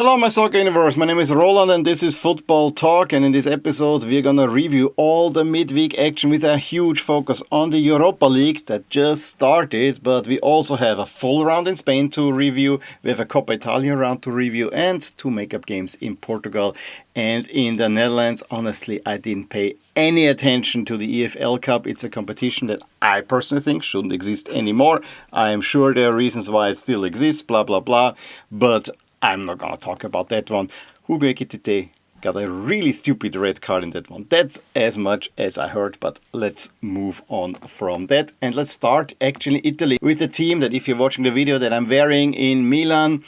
Hello, my soccer universe. My name is Roland and this is Football Talk. And in this episode, we're going to review all the midweek action with a huge focus on the Europa League that just started. But we also have a full round in Spain to review. We have a Coppa Italia round to review and two makeup games in Portugal and in the Netherlands. Honestly, I didn't pay any attention to the EFL Cup. It's a competition that I personally think shouldn't exist anymore. I am sure there are reasons why it still exists, blah, blah, blah. But I'm not going to talk about that one. Hugo Ekitike got a really stupid red card in that one. That's as much as I heard, but let's move on from that. And let's start actually Italy with the team that, if you're watching the video, that I'm wearing in Milan.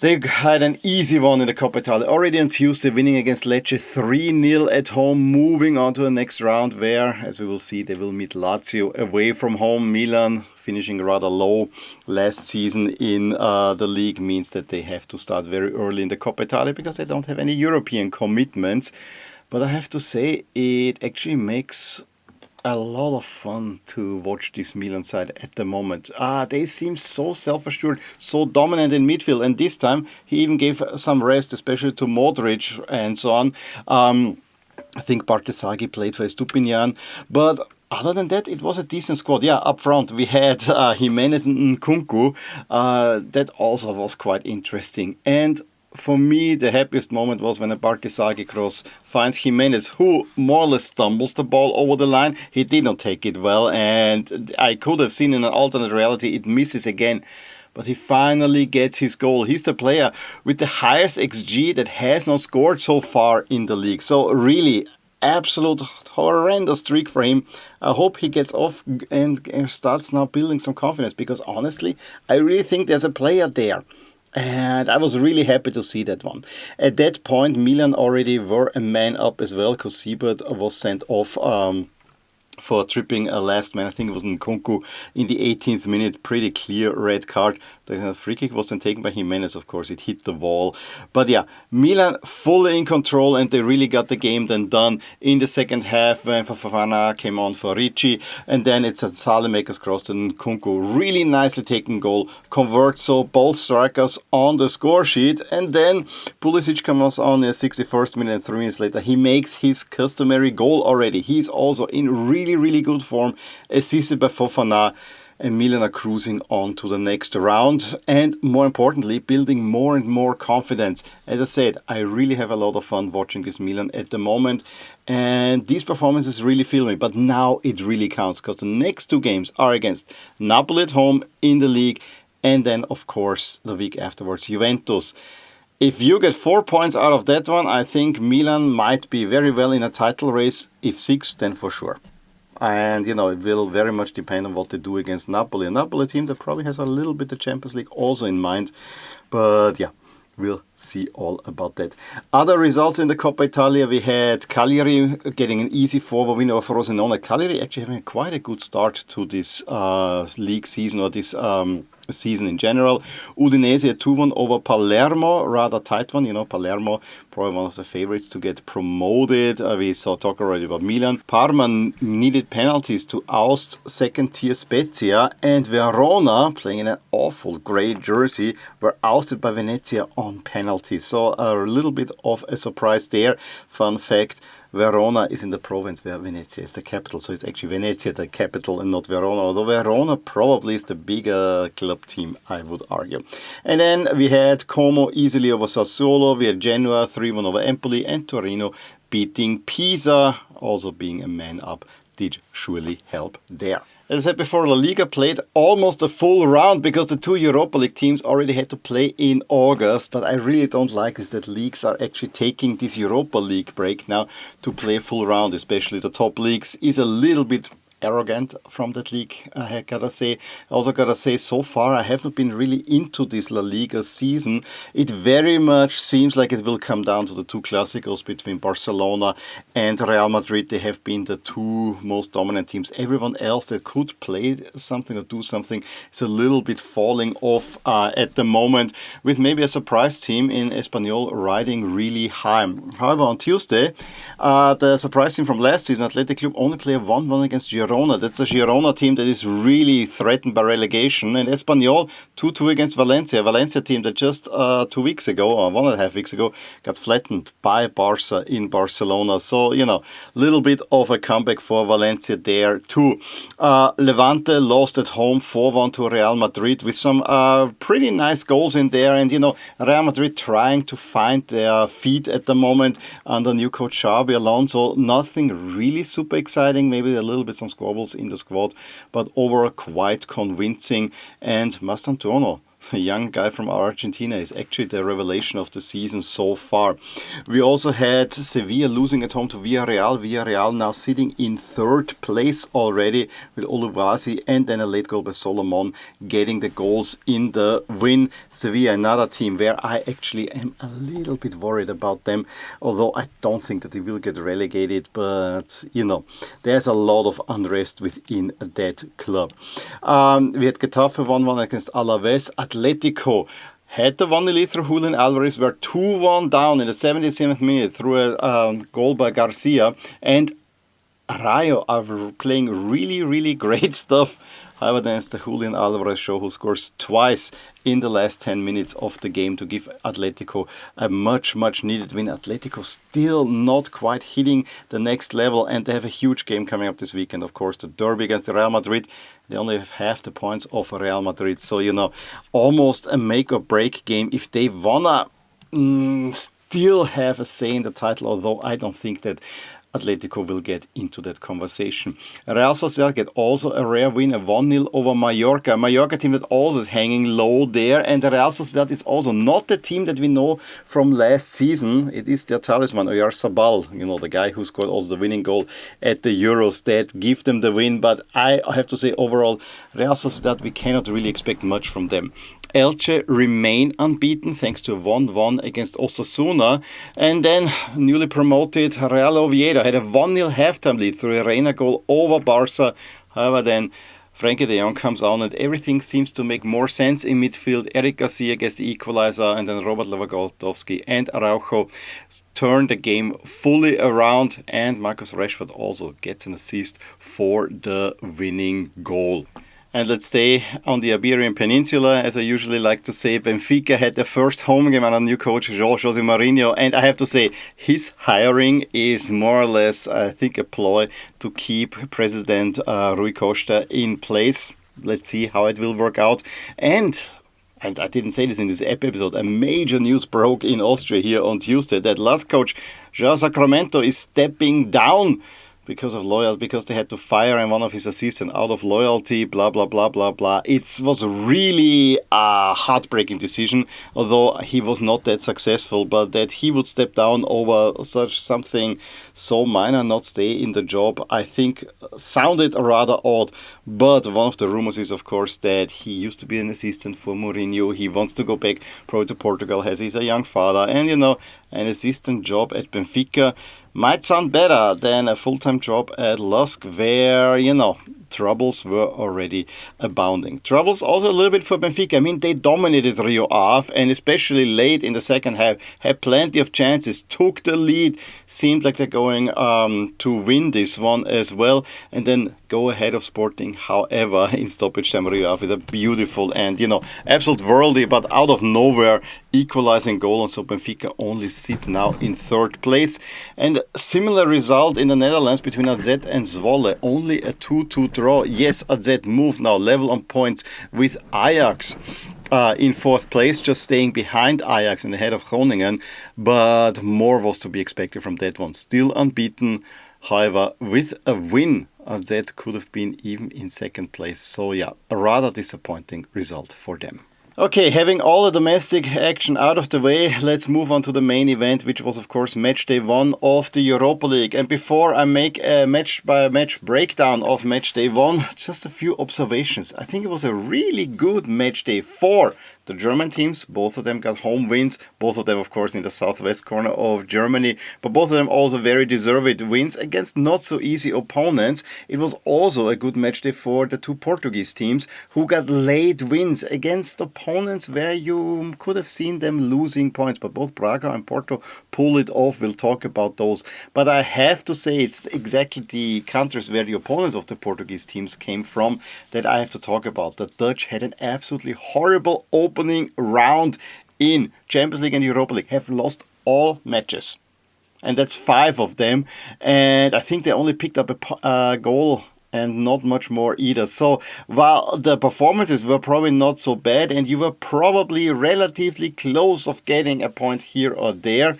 They had an easy one in the Coppa Italia already on Tuesday, winning against Lecce 3-0 at home, moving on to the next round where, as we will see, they will meet Lazio away from home. Milan, finishing rather low last season in the league, means that they have to start very early in the Coppa Italia because they don't have any European commitments. But I have to say, it actually makes a lot of fun to watch this Milan side at the moment. They seem so self-assured, so dominant in midfield, and this time he even gave some rest, especially to Modric and so on. I think Bartesaghi played for Estupinian, but other than that, it was a decent squad. Yeah, up front we had Jimenez and Nkunku. That also was quite interesting. And for me, the happiest moment was when a Bartesaghi cross finds Jimenez, who more or less stumbles the ball over the line. He did not take it well, and I could have seen in an alternate reality it misses again. But he finally gets his goal. He's the player with the highest XG that has not scored so far in the league. So really, absolute horrendous streak for him. I hope he gets off and starts now building some confidence, because honestly, I really think there's a player there. And I was really happy to see that one. At that point, Milan already were a man up as well, because Siebert was sent off for tripping a last man. I think it was Nkunku in the 18th minute. Pretty clear red card. The free kick was then taken by Jimenez, of course. It hit the wall. But yeah, Milan fully in control, and they really got the game then done in the second half when Fofana came on for Ricci. And then it's a Salemaker's cross to Nkunku. Really nicely taken goal. Converts so both strikers on the score sheet. And then Pulisic comes on in the 61st minute, and 3 minutes later he makes his customary goal already. He's also in really good form, assisted by Fofana, and Milan are cruising on to the next round, and more importantly, building more and more confidence. As I said, I really have a lot of fun watching this Milan at the moment, and these performances really fill me. But now it really counts, because the next two games are against Napoli at home in the league, and then of course the week afterwards Juventus. If you get 4 points out of that one, I think Milan might be very well in a title race. If 6, then for sure. And, it will very much depend on what they do against Napoli. A Napoli team that probably has a little bit of Champions League also in mind. But yeah, we'll see all about that. Other results in the Coppa Italia, we had Cagliari getting an easy 4-1 win over Frosinone. Cagliari actually having quite a good start to this league season, or this season in general. Udinese a 2-1 over Palermo, rather tight one. Palermo probably one of the favorites to get promoted. We saw talk already about Milan. Parma needed penalties to oust second tier Spezia, and Verona, playing in an awful grey jersey, were ousted by Venezia on penalties. So a little bit of a surprise there. Fun fact, Verona is in the province where Venezia is the capital, so it's actually Venezia the capital and not Verona, although Verona probably is the bigger club team, I would argue. And then we had Como easily over Sassuolo, we had Genoa 3-1 over Empoli, and Torino beating Pisa, also being a man up, did surely help there. As I said before, La Liga played almost a full round because the two Europa League teams already had to play in August. But I really don't like is that leagues are actually taking this Europa League break now to play a full round, especially the top leagues, is a little bit arrogant from that league, I gotta say. I also gotta say, so far I have not been really into this La Liga season. It very much seems like it will come down to the two Clásicos between Barcelona and Real Madrid. They have been the two most dominant teams. Everyone else that could play something or do something is a little bit falling off at the moment, with maybe a surprise team in Espanyol riding really high. However, on Tuesday, the surprise team from last season, Athletic Club, only played 1-1 against Girona. Verona. That's a Girona team that is really threatened by relegation. And Espanyol 2-2 against Valencia. Valencia team that just 2 weeks ago, or 1.5 weeks ago, got flattened by Barça in Barcelona. So, little bit of a comeback for Valencia there too. Levante lost at home 4-1 to Real Madrid with some pretty nice goals in there. And, Real Madrid trying to find their feet at the moment under new coach Xabi Alonso. Nothing really super exciting, maybe a little bit some squabbles in the squad, but overall quite convincing. And Mastantuono, a young guy from Argentina, is actually the revelation of the season so far. We also had Sevilla losing at home to Villarreal. Villarreal now sitting in 3rd place already with Oluwazi and then a late goal by Solomon getting the goals in the win. Sevilla, another team where I actually am a little bit worried about them, although I don't think that they will get relegated, but there's a lot of unrest within that club. We had Getafe 1-1 against Alaves. Atletico had the 1-0 lead through Julian Alvarez, were 2-1 down in the 77th minute through a goal by Garcia, and Rayo are playing really, really great stuff. However, then it's the Julian Alvarez show who scores twice in the last 10 minutes of the game to give Atletico a much, much needed win. Atletico still not quite hitting the next level, and they have a huge game coming up this weekend. Of course, the derby against Real Madrid. They only have half the points of Real Madrid. So, almost a make or break game. If they wanna still have a say in the title, although I don't think that Atletico will get into that conversation. Real Sociedad get also a rare win, a 1-0 over Mallorca. Mallorca team that also is hanging low there, and the Real Sociedad is also not the team that we know from last season. It is their talisman, Oyarzabal, the guy who scored also the winning goal at the Euros that give them the win. But I have to say, overall, Real Sociedad, we cannot really expect much from them. Elche remain unbeaten thanks to a 1-1 against Osasuna. And then newly promoted Real Oviedo had a 1-0 halftime lead through a Reina goal over Barça. However, then Frankie de Jong comes on and everything seems to make more sense in midfield. Eric Garcia gets the equalizer, and then Robert Lewandowski and Araujo turn the game fully around. And Marcus Rashford also gets an assist for the winning goal. And let's stay on the Iberian Peninsula. As I usually like to say, Benfica had their first home game under new coach José Mourinho. And I have to say, his hiring is more or less, I think, a ploy to keep President Rui Costa in place. Let's see how it will work out. And I didn't say this in this episode, a major news broke in Austria here on Tuesday that LASK coach João Sacramento is stepping down because they had to fire one of his assistants out of loyalty, blah, blah, blah, blah, blah. It was really a heartbreaking decision, although he was not that successful, but that he would step down over something so minor, not stay in the job, I think sounded rather odd. But one of the rumors is, of course, that he used to be an assistant for Mourinho. He wants to go back probably to Portugal, as he's a young father, and an assistant job at Benfica might sound better than a full-time job at LASK, where, troubles were already abounding. Troubles also a little bit for Benfica. I mean, they dominated Rio Ave, and especially late in the second half, had plenty of chances, took the lead, seemed like they're going to win this one as well, and then go ahead of Sporting. However, in stoppage time, Rio Ave with a beautiful and, absolute worldly, but out of nowhere, equalizing goal, and so Benfica only sit now in 3rd place. And similar result in the Netherlands between AZ and Zwolle, only a 2-2 draw. Yes, AZ moved now level on points with Ajax in 4th place, just staying behind Ajax and ahead of Groningen, but more was to be expected from that one. Still unbeaten, however, with a win, AZ could have been even in 2nd place. So yeah, a rather disappointing result for them. Okay, having all the domestic action out of the way, let's move on to the main event, which was, of course, match day 1 of the Europa League. And before I make a match-by-match breakdown of match day 1, just a few observations. I think it was a really good match day for the German teams. Both of them got home wins. Both of them, of course, in the southwest corner of Germany. But both of them also very deserved wins against not so easy opponents. It was also a good match day for the two Portuguese teams who got late wins against opponents opponents where you could have seen them losing points, but both Braga and Porto pull it off. We'll talk about those. But I have to say it's exactly the countries where the opponents of the Portuguese teams came from that I have to talk about. The Dutch had an absolutely horrible opening round in Champions League and Europa League, have lost all matches. And that's 5 of them. And I think they only picked up a goal and not much more either. So while the performances were probably not so bad and you were probably relatively close of getting a point here or there,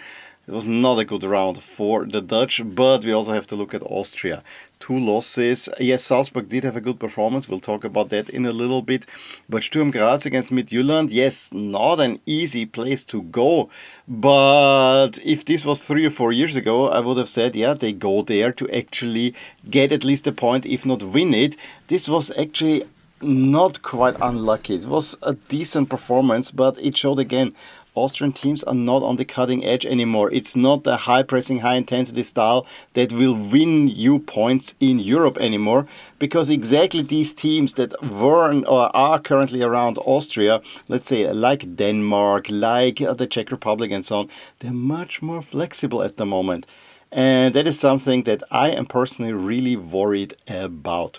it was not a good round for the Dutch, but we also have to look at Austria. 2 losses. Yes, Salzburg did have a good performance. We'll talk about that in a little bit. But Sturm Graz against Midtjylland, yes, not an easy place to go. But if this was 3 or 4 years ago, I would have said, yeah, they go there to actually get at least a point, if not win it. This was actually not quite unlucky. It was a decent performance, but it showed again, Austrian teams are not on the cutting edge anymore. It's not the high-pressing, high-intensity style that will win you points in Europe anymore, because exactly these teams that were or are currently around Austria, let's say like Denmark, like the Czech Republic and so on, they're much more flexible at the moment. And that is something that I am personally really worried about.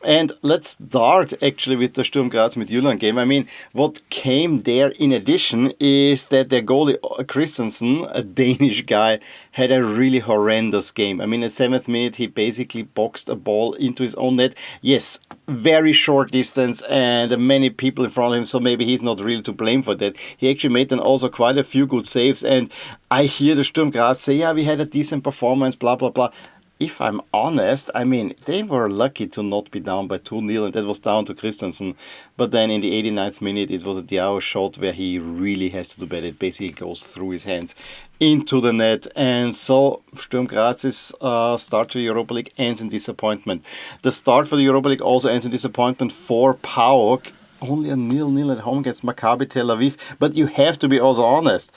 And let's start actually with the Sturm Graz Midtjylland game. I mean, what came there in addition is that their goalie Christensen, a Danish guy, had a really horrendous game. I mean, in the 7th minute, he basically boxed a ball into his own net. Yes, very short distance and many people in front of him, so maybe he's not really to blame for that. He actually made then also quite a few good saves, and I hear the Sturm Graz say, yeah, we had a decent performance, blah, blah, blah. If I'm honest, I mean, they were lucky to not be down by 2-0, and that was down to Christensen. But then in the 89th minute, it was a Diao shot where he really has to do better. It basically goes through his hands into the net. And so Sturm Graz's start to the Europa League ends in disappointment. The start for the Europa League also ends in disappointment for PAOK. Only a 0-0 at home against Maccabi Tel Aviv. But you have to be also honest.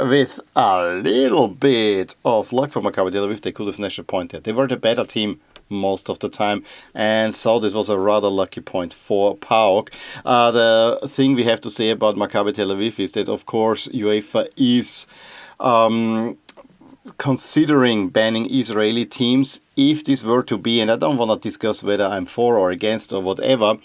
With a little bit of luck for Maccabi Tel Aviv, they could have snatched a point there. They were the better team most of the time, and so this was a rather lucky point for PAOK. The thing we have to say about Maccabi Tel Aviv is that, of course, UEFA is considering banning Israeli teams. If this were to be, and I don't want to discuss whether I'm for or against or whatever,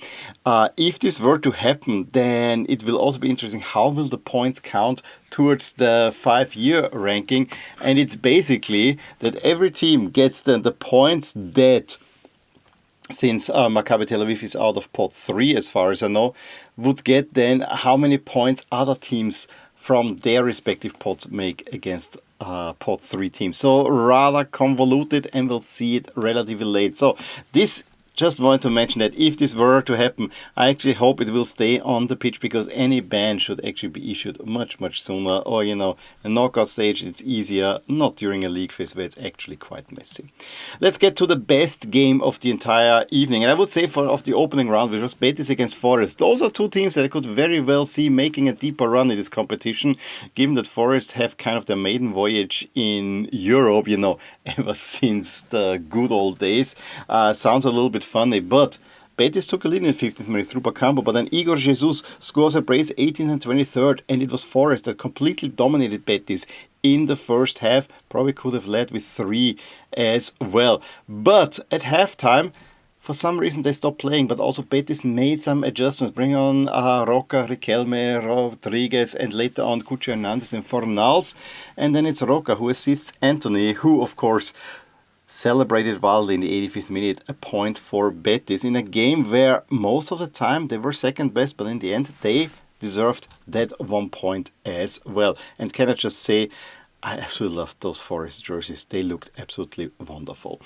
if this were to happen, then it will also be interesting how will the points count towards the 5-year ranking. And it's basically that every team gets the points that, since Maccabi Tel Aviv is out of pot 3 as far as I know, would get then how many points other teams from their respective pots make against pot 3 teams. So rather convoluted, and we'll see it relatively late. So this, just wanted to mention that if this were to happen, I actually hope it will stay on the pitch, because any ban should actually be issued much, much sooner. Or, you know, a knockout stage, it's easier, not during a league phase where it's actually quite messy. Let's get to the best game of the entire evening. And I would say of the opening round, which was Betis against Forest. Those are 2 teams that I could very well see making a deeper run in this competition, given that Forest have kind of their maiden voyage in Europe, you know, ever since the good old days. Sounds a little bit funny, but Betis took a lead in the 15th minute through Bacambo, but then Igor Jesus scores a brace 18th and 23rd, and it was Forest that completely dominated Betis in the first half. Probably could have led with 3 as well. But at halftime, for some reason they stopped playing, but also Betis made some adjustments, bring on Roca, Riquelme, Rodriguez, and later on Cucho Hernandez and Fornals. And then it's Roca who assists Antony, who of course celebrated wildly in the 85th minute, a point for Betis in a game where most of the time they were second best, but in the end they deserved that 1 point as well. And can I just say, I absolutely loved those Forest jerseys. They looked absolutely wonderful.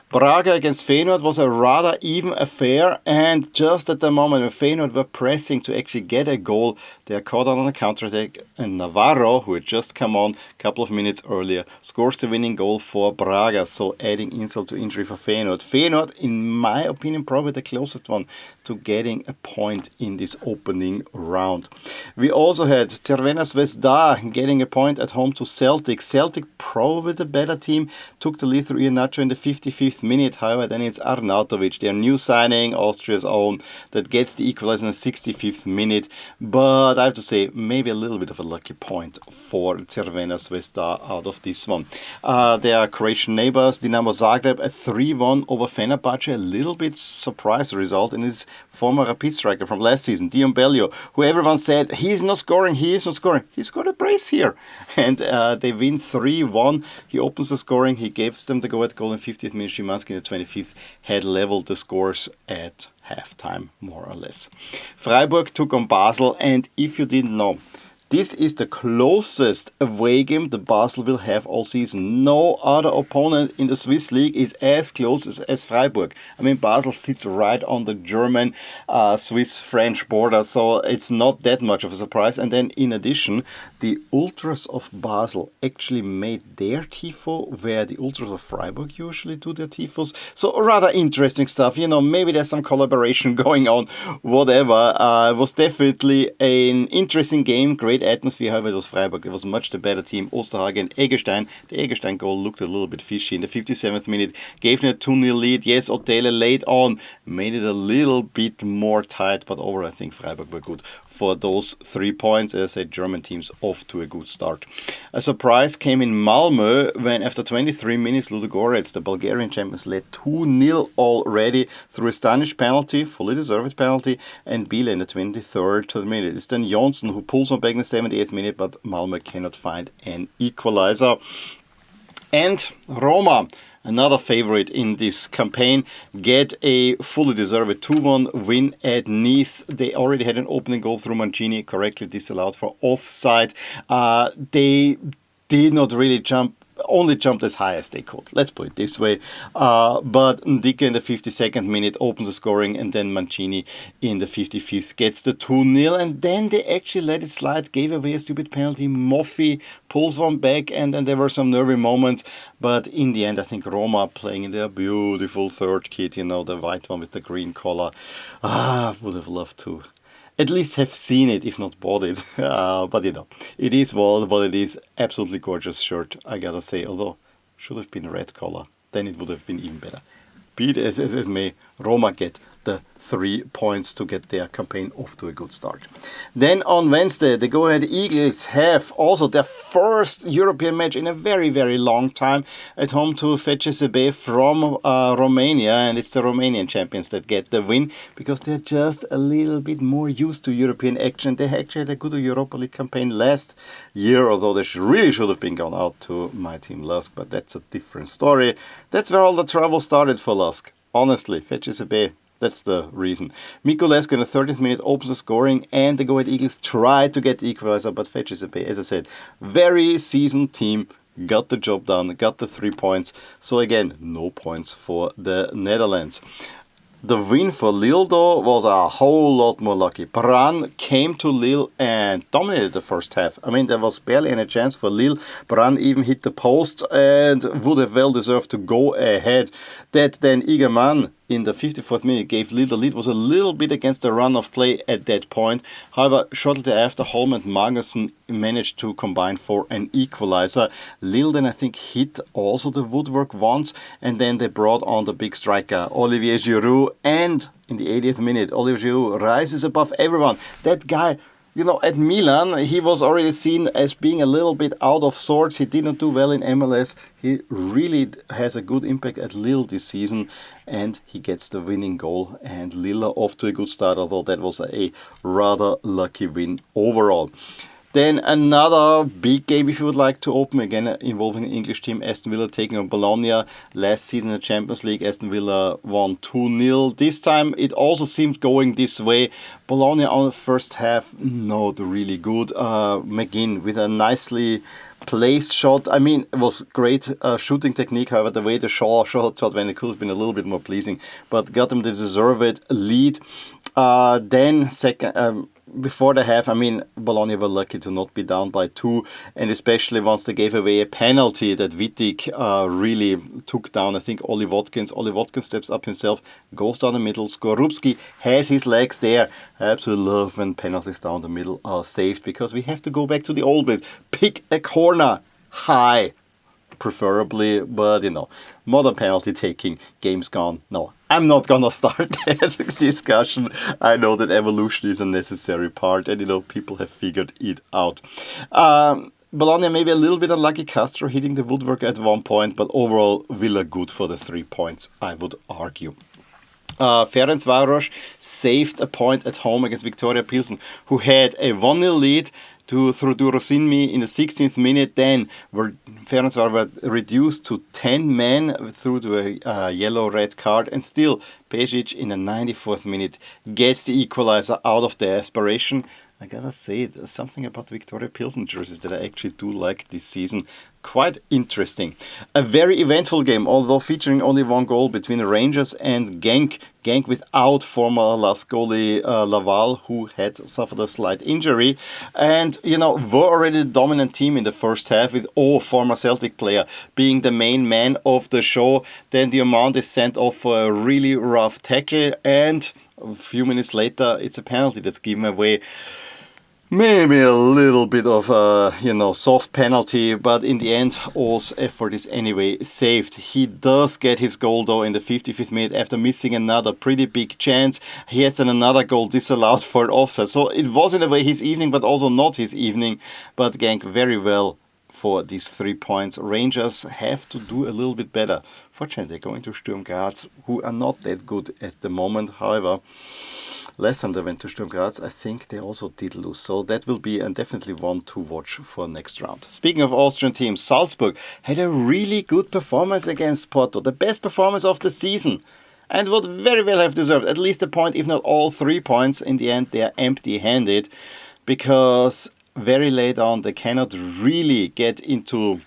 Braga against Feyenoord was a rather even affair, and just at the moment when Feyenoord were pressing to actually get a goal, they are caught on a counter-attack, and Navarro, who had just come on a couple of minutes earlier, scores the winning goal for Braga, so adding insult to injury for Feyenoord. Feyenoord, in my opinion, probably the closest one to getting a point in this opening round. We also had Cervena Zvezda getting a point at home to Celtic. Celtic. Celtic, probably the better team, took the lead through Iheanacho in the 55th minute. However, then it's Arnautovic, their new signing, Austria's own, that gets the equalizer in the 65th minute. But I have to say, maybe a little bit of a lucky point for Crvena Zvezda out of this one. Their Croatian neighbors, Dinamo Zagreb, a 3-1 over Fenerbahce. A little bit surprise result in his former Rapid striker from last season, Dion Bellio, who everyone said, he's not scoring. He scored a brace here. And they win 3-1. He opens the scoring. He gives them the go-ahead goal in 50th minute. Szymanski in the 25th had leveled the scores at halftime, more or less. Freiburg took on Basel, and if you didn't know, this is the closest away game the Basel will have all season. No other opponent in the Swiss league is as close as Freiburg. I mean, Basel sits right on the German, Swiss-French border, so it's not that much of a surprise. And then, in addition, the Ultras of Basel actually made their tifo where the Ultras of Freiburg usually do their tifos. So, rather interesting stuff. You know, maybe there's some collaboration going on, whatever. It was definitely an interesting game, great atmosphere. However, it was Freiburg. It was much the better team. Osterhagen, Eggestein. The Eggestein goal looked a little bit fishy in the 57th minute. Gave them a 2-0 lead. Yes, Otele late on. Made it a little bit more tight. But overall, I think Freiburg were good for those 3 points. As I said, German teams off to a good start. A surprise came in Malmö when after 23 minutes, Ludogorets, the Bulgarian champions, led 2-0 already through a Stanish penalty, fully deserved penalty, and Biele in the 23rd minute. It's then Jonsson who pulls one back in the 78th minute, but Malmö cannot find an equalizer. And Roma, another favorite in this campaign, get a fully deserved 2-1 win at Nice. They already had an opening goal through Mancini, correctly disallowed for offside. They did not really only jumped as high as they could. Let's put it this way. But Ndicka in the 52nd minute opens the scoring, and then Mancini in the 55th gets the 2-0, and then they actually let it slide, gave away a stupid penalty. Moffi pulls one back, and then there were some nervy moments. But in the end, I think Roma playing in their beautiful third kit, you know, the white one with the green collar. Would have loved to at least have seen it, if not bought it. But you know, it is what it is. Absolutely gorgeous shirt, I gotta say. Although, should have been a red collar. Then it would have been even better. Be it as may, Roma get the 3 points to get their campaign off to a good start. Then on Wednesday, the Go Ahead Eagles have also their first European match in a very, very long time at home to FCSB from Romania, and it's the Romanian champions that get the win because they're just a little bit more used to European action. They actually had a good Europa League campaign last year, although they really should have been gone out to my team LASK, but that's a different story. That's where all the trouble started for LASK. Honestly, FCSB. That's the reason. Mikulescu in the 30th minute opens the scoring, and the Go Ahead Eagles tried to get the equalizer, but FCSB, as I said, very seasoned team, got the job done, got the 3 points. So again, no points for the Netherlands. The win for Lille, though, was a whole lot more lucky. Bran came to Lille and dominated the first half. I mean, there was barely any chance for Lille. Bran even hit the post and would have well deserved to go ahead. That then Igaman in the 54th minute gave Lille the lead. Was a little bit against the run of play at that point. However, shortly thereafter, Holm and Magnussen managed to combine for an equalizer. Lille then, I think, hit also the woodwork once, and then they brought on the big striker, Olivier Giroud, and in the 80th minute, Olivier Giroud rises above everyone. That guy, you know, at Milan, he was already seen as being a little bit out of sorts. He did not do well in MLS. He really has a good impact at Lille this season, and he gets the winning goal. And Lille are off to a good start, although that was a rather lucky win overall. Then another big game, if you would like to open, again involving an English team, Aston Villa taking on Bologna. Last season in the Champions League, Aston Villa won 2-0. This time it also seemed going this way. Bologna on the first half, not really good. McGinn with a nicely placed shot. I mean, it was great shooting technique. However, the way the shot went, it could have been a little bit more pleasing. But got them the deserved lead. Then second... Before the half, I mean, Bologna were lucky to not be down by 2, and especially once they gave away a penalty that Wittig really took down, I think, Ollie Watkins. Ollie Watkins steps up himself, goes down the middle. Skorupski has his legs there. I absolutely love when penalties down the middle are saved, because we have to go back to the old ways. Pick a corner. high, preferably, but modern penalty taking, game's gone. No, I'm not gonna start that discussion. I know that evolution is a necessary part, and people have figured it out. Bologna maybe a little bit unlucky, Castro hitting the woodwork at one point, but overall Villa good for the 3 points, I would argue. Ferencváros saved a point at home against Viktoria Pilsen, who had a 1-0 lead through Durosinmi in the 16th minute. Then Ferencváros were reduced to 10 men through to a yellow-red card, and still Pešić in the 94th minute gets the equalizer out of desperation. I gotta say, there's something about the Viktoria Pilsen jerseys that I actually do like this season. Quite interesting. A very eventful game, although featuring only one goal between Rangers and Genk. Genk without former LASK goalie Laval, who had suffered a slight injury. And, were already the dominant team in the first half, with former Celtic player being the main man of the show. Then Diamant is sent off for a really rough tackle, and a few minutes later, it's a penalty that's given away. Maybe a little bit of a, soft penalty, but in the end, O's effort is anyway saved. He does get his goal, though, in the 55th minute after missing another pretty big chance. He has then another goal disallowed for an offside. So it was in a way his evening, but also not his evening. But Genk very well for these 3 points. Rangers have to do a little bit better. Fortunately, going to Sturm Graz, who are not that good at the moment. However, last time they went to Sturm Graz, I think they also did lose. So that will be definitely one to watch for next round. Speaking of Austrian teams, Salzburg had a really good performance against Porto. The best performance of the season. And would very well have deserved at least a point, if not all 3 points. In the end, they are empty-handed. Because very late on, they cannot really get into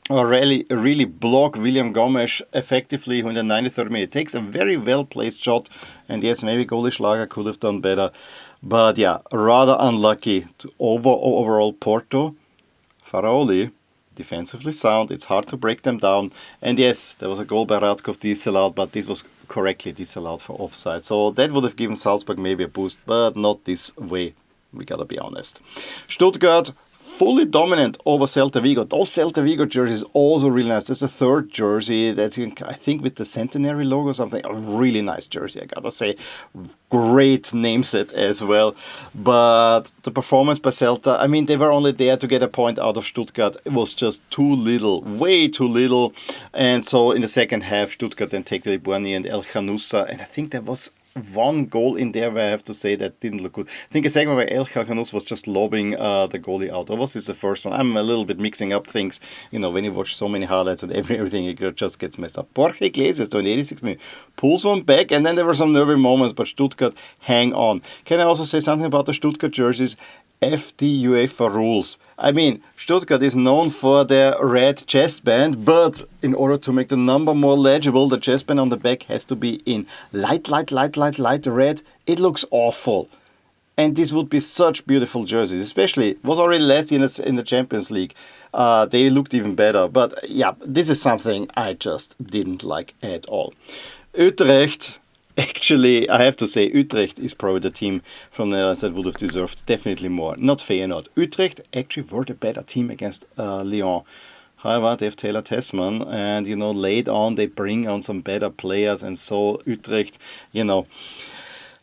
or really block William Gomes effectively, who in the 93rd minute takes a very well-placed shot. And yes, maybe goalie Schlager could have done better. But yeah, rather unlucky to overall Porto. Faraoli, defensively sound. It's hard to break them down. And yes, there was a goal by Radkov disallowed, but this was correctly disallowed for offside. So that would have given Salzburg maybe a boost, but not this way. We gotta be honest. Stuttgart fully dominant over Celta Vigo. Those Celta Vigo jerseys also really nice. There's a third jersey that I think with the centenary logo or something. A really nice jersey, I gotta say. Great name set as well. But the performance by Celta, I mean, they were only there to get a point out of Stuttgart. It was just too little, way too little. And so in the second half, Stuttgart then take the Liburni and El Khanusa. And I think there was one goal in there where I have to say that didn't look good. I think a second where El Khakanous was just lobbing the goalie out. Or was this the first one? I'm a little bit mixing up things. When you watch so many highlights and everything, it just gets messed up. Borja Iglesias, though, in the 86th minute, pulls one back, and then there were some nervy moments, but Stuttgart hang on. Can I also say something about the Stuttgart jerseys? FD UEFA rules. I mean, Stuttgart is known for their red chest band, but in order to make the number more legible, the chest band on the back has to be in light red. It looks awful. And this would be such beautiful jerseys, especially, it was already last year in the Champions League. They looked even better, but yeah, this is something I just didn't like at all. Utrecht. Actually, I have to say, Utrecht is probably the team from the Netherlands that would have deserved definitely more. Not Feyenoord. Utrecht actually were the better team against Lyon. However, they have Taylor Tessman, and, late on they bring on some better players, and so Utrecht,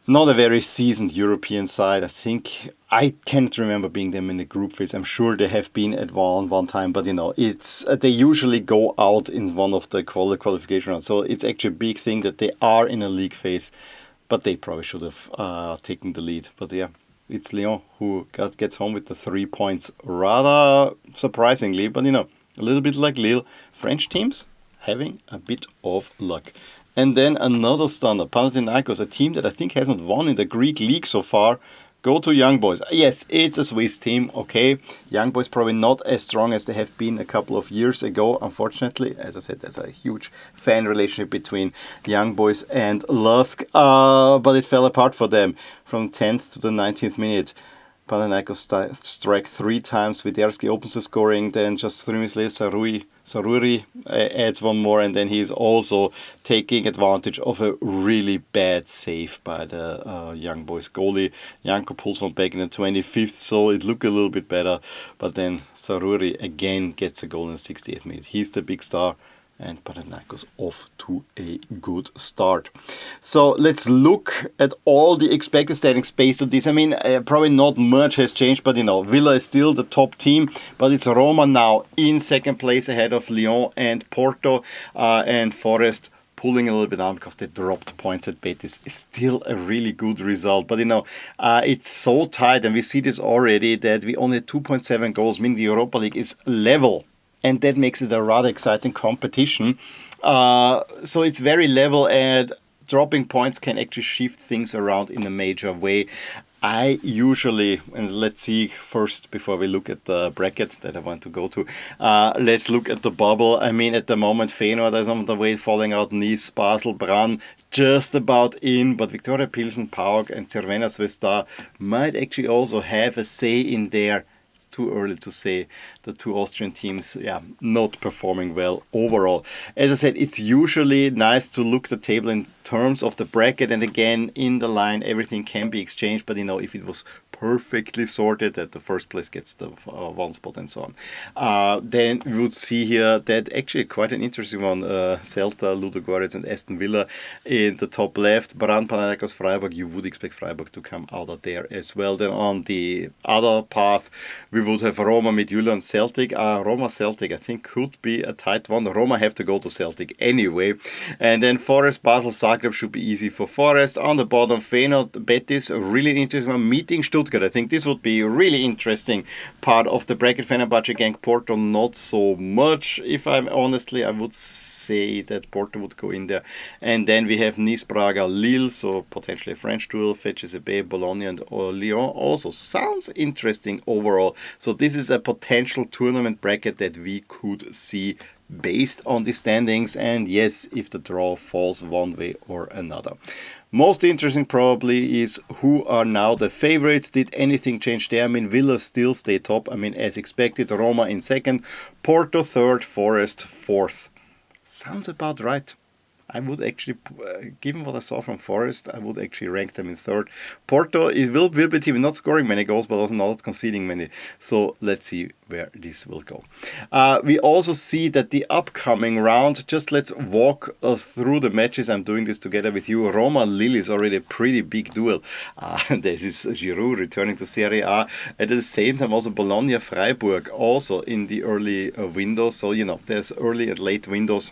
not a very seasoned European side. I think I can't remember being them in the group phase. I'm sure they have been at one time, but it's they usually go out in one of the qualification rounds. So it's actually a big thing that they are in a league phase, but they probably should have taken the lead. But yeah, it's Lyon who gets home with the 3 points rather surprisingly. But a little bit like Lille, French teams having a bit of luck. And then another stunner, Panathinaikos, a team that I think hasn't won in the Greek league so far, go to Young Boys. Yes, it's a Swiss team, okay. Young Boys probably not as strong as they have been a couple of years ago, unfortunately. As I said, there's a huge fan relationship between Young Boys and LASK, but it fell apart for them from 10th to the 19th minute. Panathinaikos strike 3 times. Widerski opens the scoring. Then just 3 minutes later, Saruri adds one more. And then he's also taking advantage of a really bad save by the young boys goalie. Janko pulls one back in the 25th, so it looked a little bit better. But then Saruri again gets a goal in the 68th minute. He's the big star. And Panathinaikos off to a good start. So let's look at all the expected standings based on this. I mean, probably not much has changed, but Villa is still the top team. But it's Roma now in second place ahead of Lyon and Porto. And Forest pulling a little bit down because they dropped points at Betis. Is still a really good result. But it's so tight, and we see this already, that we only had 2.7 goals, meaning the Europa League is level. And that makes it a rather exciting competition. So it's very level, and dropping points can actually shift things around in a major way. I usually, and let's see first, before we look at the bracket that I want to go to, let's look at the bubble. I mean, at the moment, Feyenoord is on the way, falling out. Nice, Basel, Brann, just about in. But Viktoria Pilsen, PAOK and Crvena Zvezda might actually also have a say in there. Too early to say. The two Austrian teams, not performing well overall. As I said, it's usually nice to look the table in terms of the bracket, and again, in the line, everything can be exchanged, but if it was perfectly sorted, that the first place gets the one spot and so on, then we would see here that actually quite an interesting one, Celta, Ludogorets and Aston Villa in the top left, Brann, Panathinaikos, Freiburg. You would expect Freiburg to come out of there as well. Then on the other path, we would have Roma, Midtjylland, Celtic. Roma, Celtic, I think could be a tight one. Roma have to go to Celtic anyway. And then Forest, Basel, Zagreb should be easy for Forest. On the bottom, Feyenoord, Betis, really interesting one. Meeting Stuttgart. I think this would be a really interesting part of the bracket. Fenerbahce, Genk, Porto, not so much. If I'm honestly, I would say that Porto would go in there. And then we have Nice, Braga, Lille, so potentially a French duel. FCSB, Bologna and Lyon also sounds interesting overall. So this is a potential tournament bracket that we could see based on the standings, and yes, if the draw falls one way or another. Most interesting probably is who are now the favorites. Did anything change there? I mean, Villa still stay top. I mean, as expected, Roma in second, Porto third, Forest fourth. Sounds about right. I would actually, given what I saw from Forest, I would actually rank them in third. Porto will be a team not scoring many goals, but also not conceding many. So let's see where this will go. We also see that the upcoming round, just let's walk us through the matches. I'm doing this together with you. Roma-Lille is already a pretty big duel. This is Giroud returning to Serie A. At the same time, also Bologna-Freiburg also in the early window. So, there's early and late windows.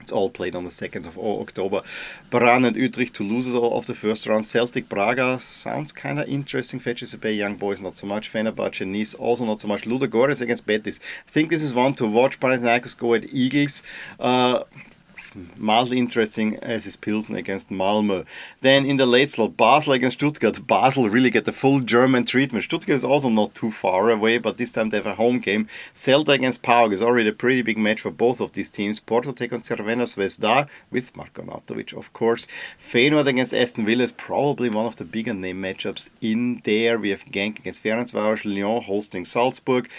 It's all played on the 2nd of October. Brann and Utrecht to losers of the first round. Celtic Braga sounds kind of interesting. FCSB Young Boys not so much. Fenerbahce Nice also not so much. Ludogorets against Betis. I think this is one to watch. Panathinaikos go at Eagles. Mildly interesting as is Pilsen against Malmö. Then in the late slot, Basel against Stuttgart. Basel really get the full German treatment. Stuttgart is also not too far away, but this time they have a home game. Celta against PAOK is already a pretty big match for both of these teams. Porto take on Crvena Zvezda with Marko Natovic, of course. Feyenoord against Aston Villa is probably one of the bigger name matchups in there. We have Genk against Ferencváros, Lyon hosting Salzburg.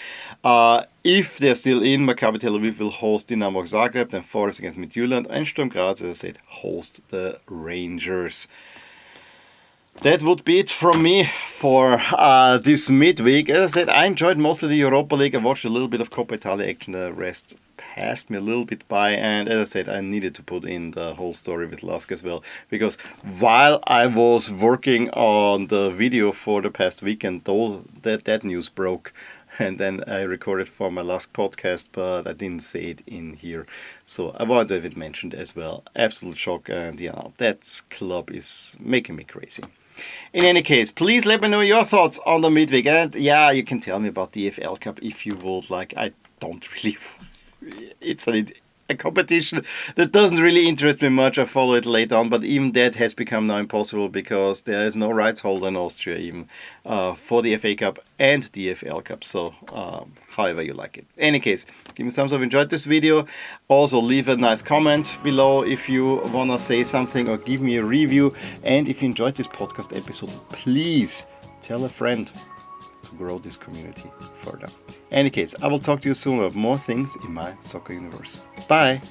If they're still in, Maccabi Tel Aviv will host Dinamo Zagreb, then Forest against Midtjylland, and Sturm Graz, as I said, host the Rangers. That would be it from me for this midweek. As I said, I enjoyed mostly the Europa League. I watched a little bit of Coppa Italia action. The rest passed me a little bit by. And as I said, I needed to put in the whole story with LASK as well. Because while I was working on the video for the past weekend, that news broke. And then I recorded for my last podcast, but I didn't say it in here. So I wanted to have it mentioned as well. Absolute shock. And that club is making me crazy. In any case, please let me know your thoughts on the midweek. And you can tell me about the EFL Cup if you would like. I don't really... It's a competition that doesn't really interest me much. I follow it later on, but even that has become now impossible because there is no rights holder in Austria even for the FA Cup and the EFL Cup. So however you like it. In any case, give me a thumbs up if you enjoyed this video. Also leave a nice comment below if you want to say something or give me a review. And if you enjoyed this podcast episode, please tell a friend. to grow this community further. In any case, I will talk to you soon about more things in my soccer universe. Bye!